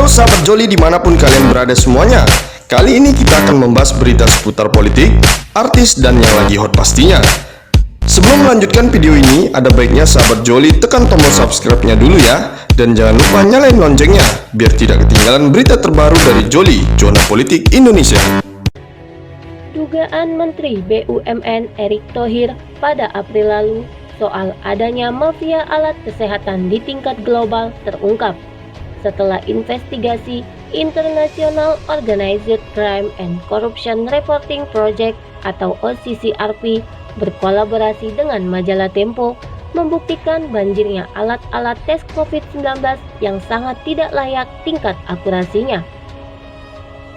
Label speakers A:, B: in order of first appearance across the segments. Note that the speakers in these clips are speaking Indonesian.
A: Halo sahabat Joli dimanapun kalian berada semuanya. Kali ini kita akan membahas berita seputar politik, artis, dan yang lagi hot pastinya. Sebelum melanjutkan video ini, ada baiknya sahabat Joli tekan tombol subscribe-nya dulu ya. Dan jangan lupa nyalain loncengnya, biar tidak ketinggalan berita terbaru dari Joli, Zona Politik Indonesia.
B: Dugaan Menteri BUMN Erick Thohir pada April lalu soal adanya mafia alat kesehatan di tingkat global terungkap setelah investigasi International Organized Crime and Corruption Reporting Project atau OCCRP berkolaborasi dengan majalah Tempo membuktikan banjirnya alat-alat tes COVID-19 yang sangat tidak layak tingkat akurasinya.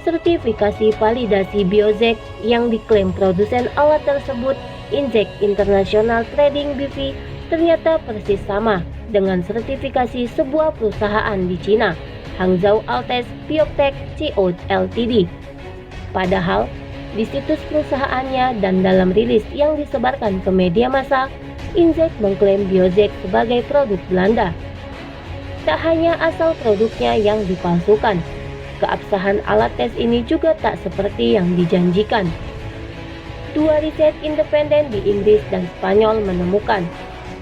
B: Sertifikasi validasi Biozek yang diklaim produsen alat tersebut, Inject International Trading BV, ternyata persis sama dengan sertifikasi sebuah perusahaan di Cina, Hangzhou Altes Biotech Co Ltd. Padahal, di situs perusahaannya dan dalam rilis yang disebarkan ke media massa, Inject mengklaim Biozek sebagai produk Belanda. Tak hanya asal produknya yang dipalsukan, keabsahan alat tes ini juga tak seperti yang dijanjikan. Dua riset independen di Inggris dan Spanyol menemukan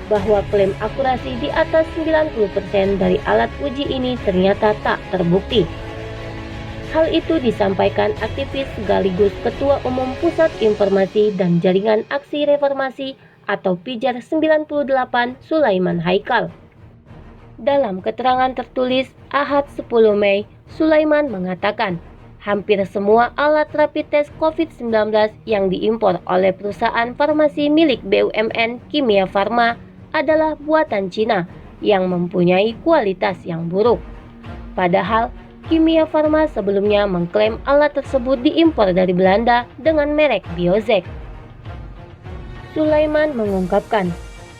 B: bahwa klaim akurasi di atas 90% dari alat uji ini ternyata tak terbukti. Hal itu disampaikan aktivis sekaligus Ketua Umum Pusat Informasi dan Jaringan Aksi Reformasi atau Pijar 98 Sulaiman Haikal. Dalam keterangan tertulis Ahad 10 Mei, Sulaiman mengatakan hampir semua alat rapid test COVID-19 yang diimpor oleh perusahaan farmasi milik BUMN Kimia Farma adalah buatan Cina yang mempunyai kualitas yang buruk. Padahal, Kimia Farma sebelumnya mengklaim alat tersebut diimpor dari Belanda dengan merek Biozek. Sulaiman mengungkapkan,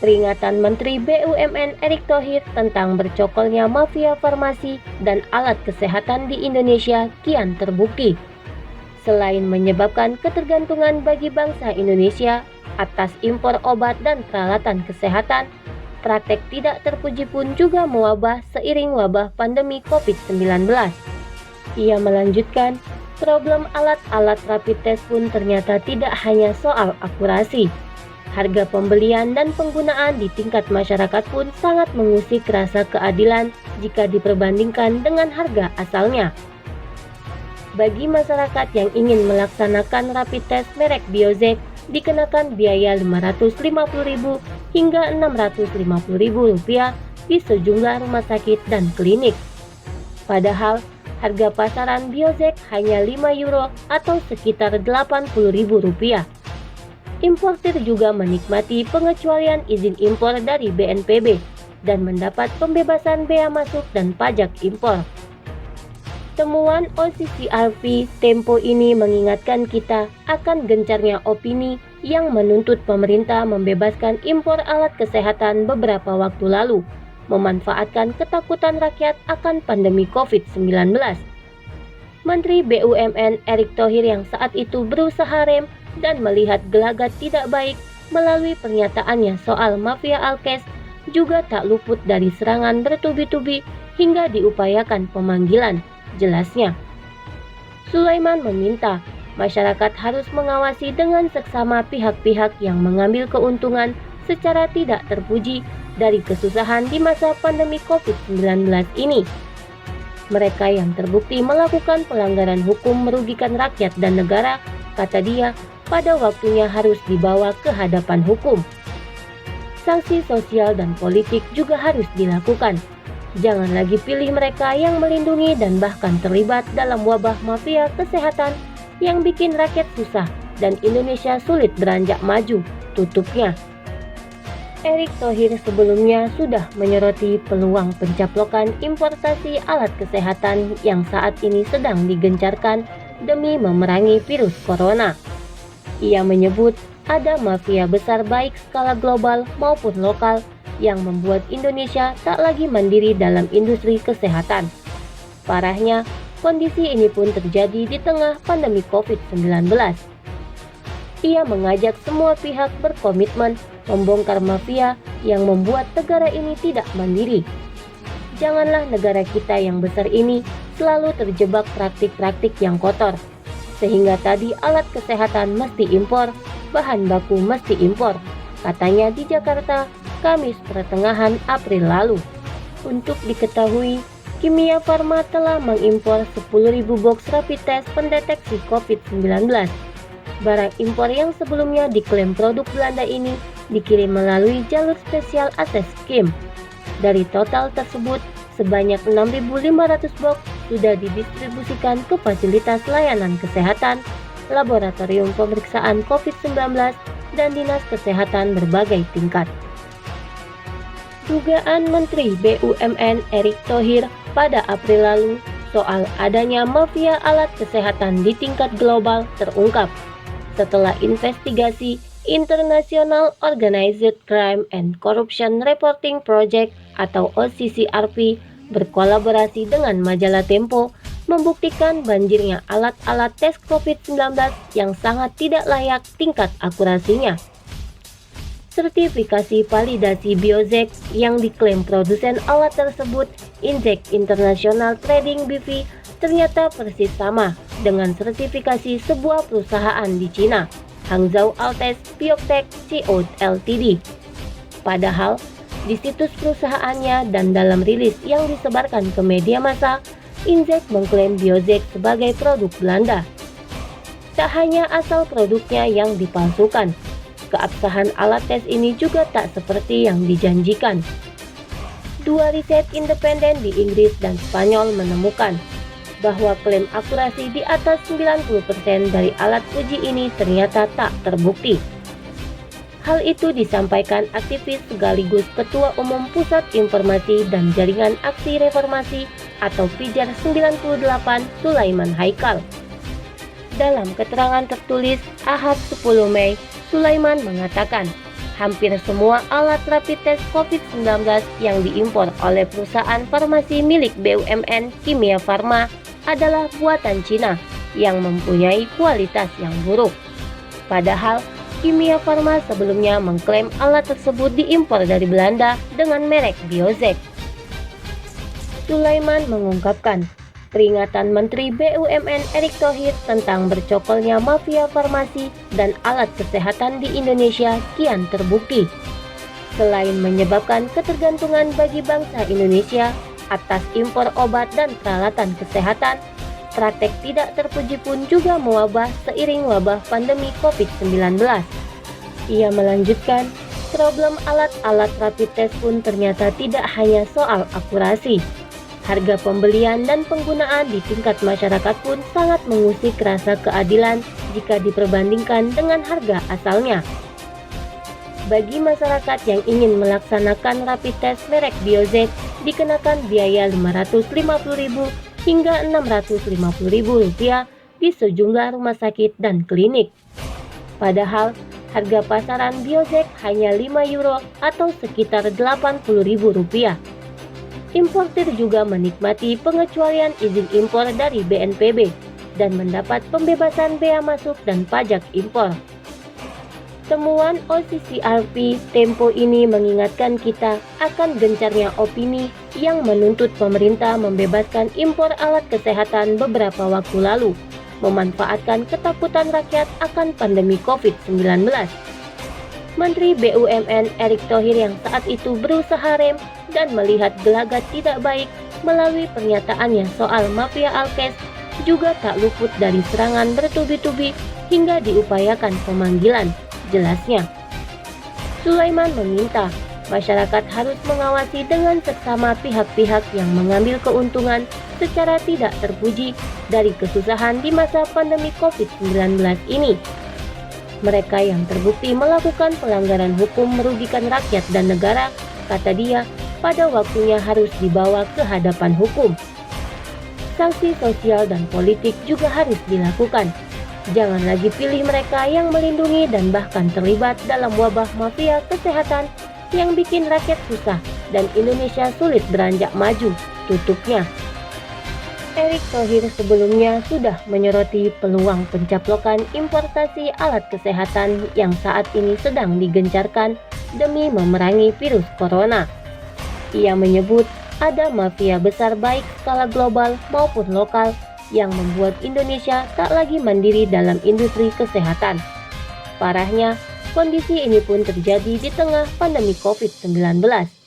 B: peringatan Menteri BUMN Erick Thohir tentang bercokolnya mafia farmasi dan alat kesehatan di Indonesia kian terbukti. Selain menyebabkan ketergantungan bagi bangsa Indonesia atas impor obat dan peralatan kesehatan, praktek tidak terpuji pun juga mewabah seiring wabah pandemi COVID-19. Ia melanjutkan, problem alat-alat rapid test pun ternyata tidak hanya soal akurasi. Harga pembelian dan penggunaan di tingkat masyarakat pun sangat mengusik rasa keadilan jika diperbandingkan dengan harga asalnya. Bagi masyarakat yang ingin melaksanakan rapid test merek Biozek, dikenakan biaya Rp550.000 hingga Rp650.000 di sejumlah rumah sakit dan klinik. Padahal, harga pasaran Biozek hanya €5 atau sekitar Rp80.000. Importir juga menikmati pengecualian izin impor dari BNPB dan mendapat pembebasan bea masuk dan pajak impor. Temuan OCCRP Tempo ini mengingatkan kita akan gencarnya opini yang menuntut pemerintah membebaskan impor alat kesehatan beberapa waktu lalu, memanfaatkan ketakutan rakyat akan pandemi COVID-19. Menteri BUMN Erick Thohir yang saat itu berusaha rem dan melihat gelagat tidak baik melalui pernyataannya soal mafia alkes juga tak luput dari serangan bertubi-tubi hingga diupayakan pemanggilan, jelasnya. Sulaiman meminta masyarakat harus mengawasi dengan seksama pihak-pihak yang mengambil keuntungan secara tidak terpuji dari kesusahan di masa pandemi COVID-19 ini. Mereka yang terbukti melakukan pelanggaran hukum merugikan rakyat dan negara, kata dia, pada waktunya harus dibawa ke hadapan hukum. Sanksi sosial dan politik juga harus dilakukan. Jangan lagi pilih mereka yang melindungi dan bahkan terlibat dalam wabah mafia kesehatan yang bikin rakyat susah dan Indonesia sulit beranjak maju, tutupnya. Erick Thohir sebelumnya sudah menyoroti peluang pencaplokan importasi alat kesehatan yang saat ini sedang digencarkan demi memerangi virus corona. Ia menyebut ada mafia besar baik skala global maupun lokal yang membuat Indonesia tak lagi mandiri dalam industri kesehatan. Parahnya, kondisi ini pun terjadi di tengah pandemi COVID-19. Ia mengajak semua pihak berkomitmen membongkar mafia yang membuat negara ini tidak mandiri. Janganlah negara kita yang besar ini selalu terjebak praktik-praktik yang kotor. Sehingga tadi alat kesehatan mesti impor, bahan baku mesti impor, katanya di Jakarta, Kamis pertengahan April lalu. Untuk diketahui, Kimia Farma telah mengimpor 10.000 box rapid test pendeteksi COVID-19. Barang impor yang sebelumnya diklaim produk Belanda ini dikirim melalui jalur spesial ACES Scheme. Dari total tersebut, sebanyak 6.500 box sudah didistribusikan ke fasilitas layanan kesehatan, laboratorium pemeriksaan COVID-19, dan dinas kesehatan berbagai tingkat. Dugaan Menteri BUMN Erick Thohir pada April lalu soal adanya mafia alat kesehatan di tingkat global terungkap setelah investigasi International Organized Crime and Corruption Reporting Project atau OCCRP berkolaborasi dengan majalah Tempo membuktikan banjirnya alat-alat tes COVID-19 yang sangat tidak layak tingkat akurasinya. Sertifikasi validasi Biozek yang diklaim produsen alat tersebut, Inject International Trading BV, ternyata persis sama dengan sertifikasi sebuah perusahaan di Cina, Hangzhou Altes Biotech Co Ltd. Padahal, di situs perusahaannya dan dalam rilis yang disebarkan ke media massa, Inject mengklaim Biozek sebagai produk Belanda. Tak hanya asal produknya yang dipalsukan, keabsahan alat tes ini juga tak seperti yang dijanjikan. Dua riset independen di Inggris dan Spanyol menemukan bahwa klaim akurasi di atas 90% dari alat uji ini ternyata tak terbukti. Hal itu disampaikan aktivis sekaligus Ketua Umum Pusat Informasi dan Jaringan Aksi Reformasi atau Pijar 98 Sulaiman Haikal. Dalam keterangan tertulis Ahad 10 Mei, Sulaiman mengatakan, hampir semua alat rapid test COVID-19 yang diimpor oleh perusahaan farmasi milik BUMN Kimia Farma adalah buatan Cina yang mempunyai kualitas yang buruk. Padahal, Kimia Farma sebelumnya mengklaim alat tersebut diimpor dari Belanda dengan merek Biozek. Sulaiman mengungkapkan, peringatan Menteri BUMN Erick Thohir tentang bercokolnya mafia farmasi dan alat kesehatan di Indonesia kian terbukti. Selain menyebabkan ketergantungan bagi bangsa Indonesia atas impor obat dan peralatan kesehatan, praktek tidak terpuji pun juga mewabah seiring wabah pandemi COVID-19. Ia melanjutkan, problem alat-alat rapid test pun ternyata tidak hanya soal akurasi. Harga pembelian dan penggunaan di tingkat masyarakat pun sangat mengusik rasa keadilan jika diperbandingkan dengan harga asalnya. Bagi masyarakat yang ingin melaksanakan rapid test merek Biozek dikenakan biaya Rp550.000 hingga Rp650.000 di sejumlah rumah sakit dan klinik. Padahal harga pasaran Biozek hanya €5 atau sekitar Rp80.000. Importir juga menikmati pengecualian izin impor dari BNPB dan mendapat pembebasan bea masuk dan pajak impor. Temuan OCCRP Tempo ini mengingatkan kita akan gencarnya opini yang menuntut pemerintah membebaskan impor alat kesehatan beberapa waktu lalu, memanfaatkan ketakutan rakyat akan pandemi COVID-19. Menteri BUMN Erick Thohir yang saat itu berusaha rem dan melihat gelagat tidak baik melalui pernyataannya soal mafia Alkes juga tak luput dari serangan bertubi-tubi hingga diupayakan pemanggilan, jelasnya. Sulaiman meminta masyarakat harus mengawasi dengan seksama pihak-pihak yang mengambil keuntungan secara tidak terpuji dari kesusahan di masa pandemi COVID-19 ini. Mereka yang terbukti melakukan pelanggaran hukum merugikan rakyat dan negara, kata dia, pada waktunya harus dibawa ke hadapan hukum. Sanksi sosial dan politik juga harus dilakukan. Jangan lagi pilih mereka yang melindungi dan bahkan terlibat dalam wabah mafia kesehatan yang bikin rakyat susah dan Indonesia sulit beranjak maju, tutupnya. Erick Thohir sebelumnya sudah menyoroti peluang pencaplokan importasi alat kesehatan yang saat ini sedang digencarkan demi memerangi virus corona. Ia menyebut ada mafia besar baik skala global maupun lokal yang membuat Indonesia tak lagi mandiri dalam industri kesehatan. Parahnya, kondisi ini pun terjadi di tengah pandemi COVID-19.